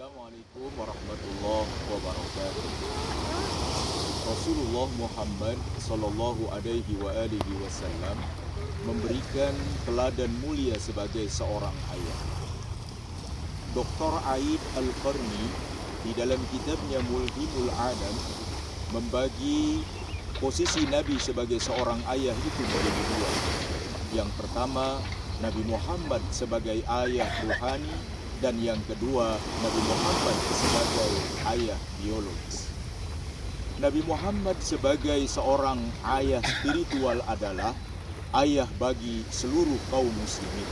Assalamualaikum warahmatullahi wabarakatuh. Rasulullah Muhammad sallallahu alaihi wa alihi wasallam memberikan teladan mulia sebagai seorang ayah. Dr. Aid Al-Qarni di dalam kitabnya Mulhimul Adam membagi posisi Nabi sebagai seorang ayah itu menjadi dua. Yang pertama, Nabi Muhammad sebagai ayah ruhani, dan yang kedua, Nabi Muhammad sebagai ayah biologis. Nabi Muhammad sebagai seorang ayah spiritual adalah ayah bagi seluruh kaum muslimin.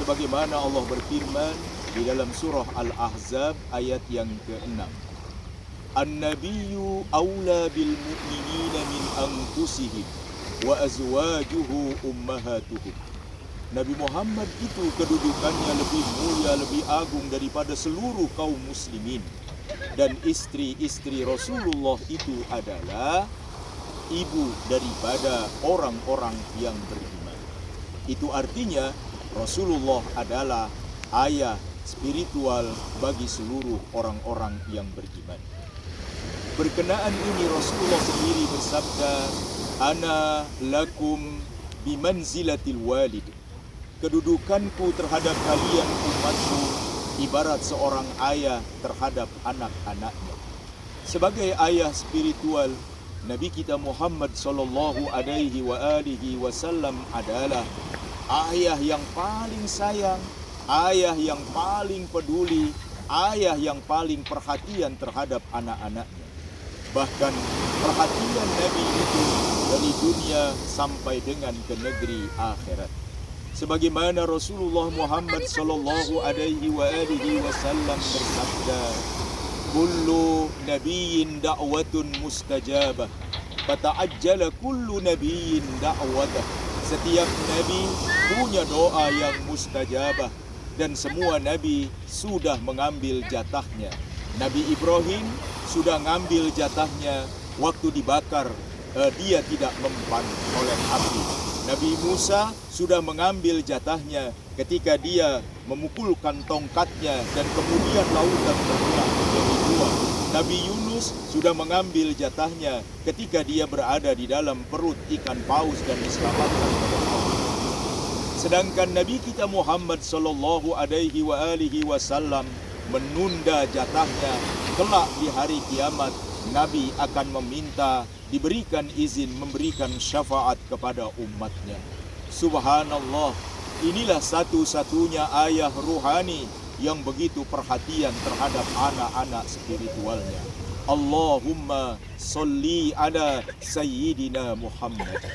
Sebagaimana Allah berfirman di dalam surah Al-Ahzab ayat yang ke-6. An-nabiyyu awla bil mu'minina min anfusihim wa azwajuhu ummahatuhum. Nabi Muhammad itu kedudukannya lebih mulia, lebih agung daripada seluruh kaum muslimin. Dan istri-istri Rasulullah itu adalah ibu daripada orang-orang yang beriman. Itu artinya Rasulullah adalah ayah spiritual bagi seluruh orang-orang yang beriman. Berkenaan ini Rasulullah sendiri bersabda, Ana lakum bimanzilatil walid. Kedudukanku terhadap kalian umatku ibarat seorang ayah terhadap anak-anaknya. Sebagai ayah spiritual, Nabi kita Muhammad sallallahu alaihi wasallam adalah ayah yang paling sayang, ayah yang paling peduli, ayah yang paling perhatian terhadap anak-anaknya. Bahkan perhatian Nabi itu dari dunia sampai dengan ke negeri akhirat. Sebagaimana Rasulullah Muhammad sallallahu alaihi wasallam bersabda, kullu nabiyyin da'watun mustajabah, fata'ajjala kullu nabiyyin da'watah. Setiap nabi punya doa yang mustajabah dan semua nabi sudah mengambil jatahnya. Nabi Ibrahim sudah mengambil jatahnya waktu dibakar, dia tidak mempan oleh api. Nabi Musa sudah mengambil jatahnya ketika dia memukulkan tongkatnya dan kemudian lautan terbelah menjadi dua. Nabi Yunus sudah mengambil jatahnya ketika dia berada di dalam perut ikan paus dan diselamatkan oleh Allah. Sedangkan Nabi kita Muhammad sallallahu alaihi wasallam menunda jatahnya. Kelak di hari kiamat Nabi akan meminta diberikan izin memberikan syafaat kepada umatnya. Subhanallah, inilah satu-satunya ayah ruhani yang begitu perhatian terhadap anak-anak spiritualnya. Allahumma sholli ala Sayyidina Muhammad.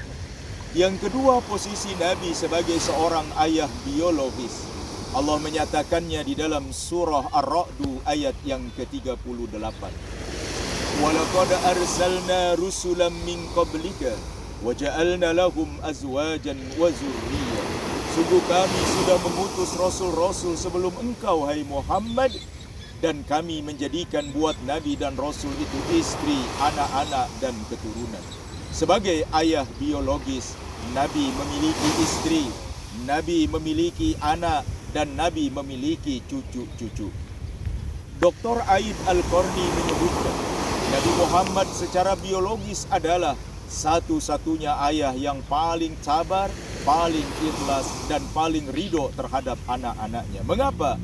Yang kedua, posisi Nabi sebagai seorang ayah biologis. Allah menyatakannya di dalam surah Ar-Ra'du ayat yang ke-38. وَلَقَدْ أَرْسَلْنَا رُسُلًا مِنْ قَبْلِكَ وَجَعَلْنَا لَهُمْ أَزْوَاجًا وَذُرِّيَّةً. Sungguh kami sudah mengutus rasul-rasul sebelum engkau, hai Muhammad, dan kami menjadikan buat Nabi dan Rasul itu istri, anak-anak, dan keturunan. Sebagai ayah biologis, Nabi memiliki istri, Nabi memiliki anak, dan Nabi memiliki cucu-cucu. Dr. Aid Al-Qarni menyebutkan, Nabi Muhammad secara biologis adalah satu-satunya ayah yang paling sabar, paling ikhlas, dan paling ridho terhadap anak-anaknya. Mengapa?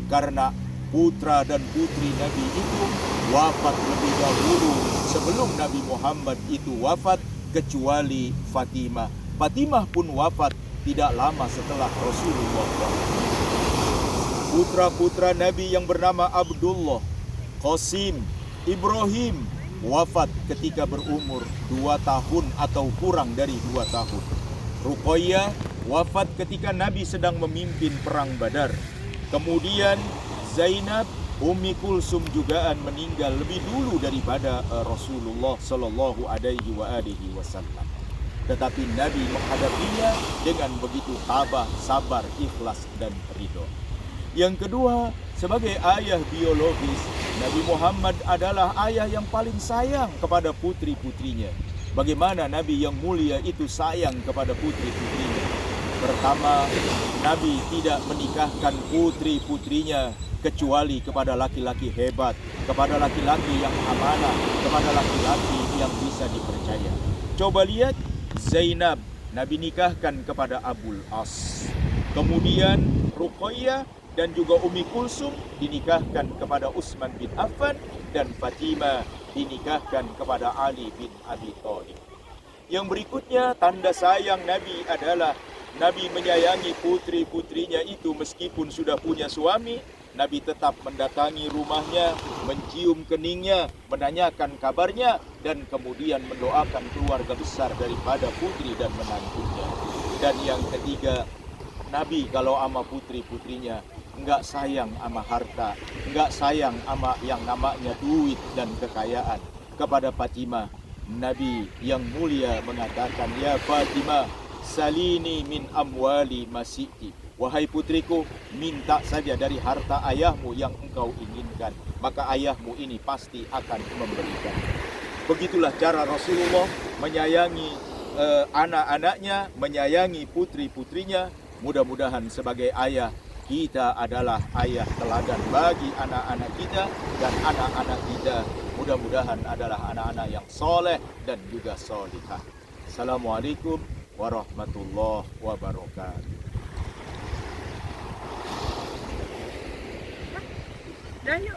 Karena putra dan putri Nabi itu wafat lebih dahulu sebelum Nabi Muhammad itu wafat, kecuali Fatimah. Fatimah pun wafat tidak lama setelah Rasulullah wafat. Putra-putra Nabi yang bernama Abdullah, Qasim, Ibrahim wafat ketika berumur 2 tahun atau kurang dari 2 tahun. Ruqayyah wafat ketika Nabi sedang memimpin perang Badar. Kemudian Zainab, Ummi Kulsum juga meninggal lebih dulu daripada Rasulullah sallallahu alaihi wasallam. Tetapi Nabi menghadapinya dengan begitu tabah, sabar, ikhlas, dan ridho. Yang kedua, sebagai ayah biologis, Nabi Muhammad adalah ayah yang paling sayang kepada putri-putrinya. Bagaimana Nabi yang mulia itu sayang kepada putri-putrinya? Pertama, Nabi tidak menikahkan putri-putrinya kecuali kepada laki-laki hebat, kepada laki-laki yang amanah, kepada laki-laki yang bisa dipercaya. Coba lihat Zainab, Nabi nikahkan kepada Abul As. Kemudian Ruqayyah dan juga Ummi Kulsum dinikahkan kepada Utsman bin Affan, dan Fatimah dinikahkan kepada Ali bin Abi Thalib. Yang berikutnya, tanda sayang Nabi adalah Nabi menyayangi putri-putrinya itu meskipun sudah punya suami. Nabi tetap mendatangi rumahnya, mencium keningnya, menanyakan kabarnya, dan kemudian mendoakan keluarga besar daripada putri dan menantunya. Dan yang ketiga, Nabi kalau ama putri-putrinya enggak sayang ama harta, enggak sayang ama yang namanya duit dan kekayaan. Kepada Fatimah, Nabi yang mulia mengatakan, "Ya Fatimah, salini min amwali masiti." Wahai putriku, minta saja dari harta ayahmu yang engkau inginkan, maka ayahmu ini pasti akan memberikan. Begitulah cara Rasulullah menyayangi anak-anaknya, menyayangi putri-putrinya. Mudah-mudahan sebagai ayah, kita adalah ayah teladan bagi anak-anak kita, dan anak-anak kita mudah-mudahan adalah anak-anak yang soleh dan juga solihah. Assalamualaikum warahmatullahi wabarakatuh. Dah yuk.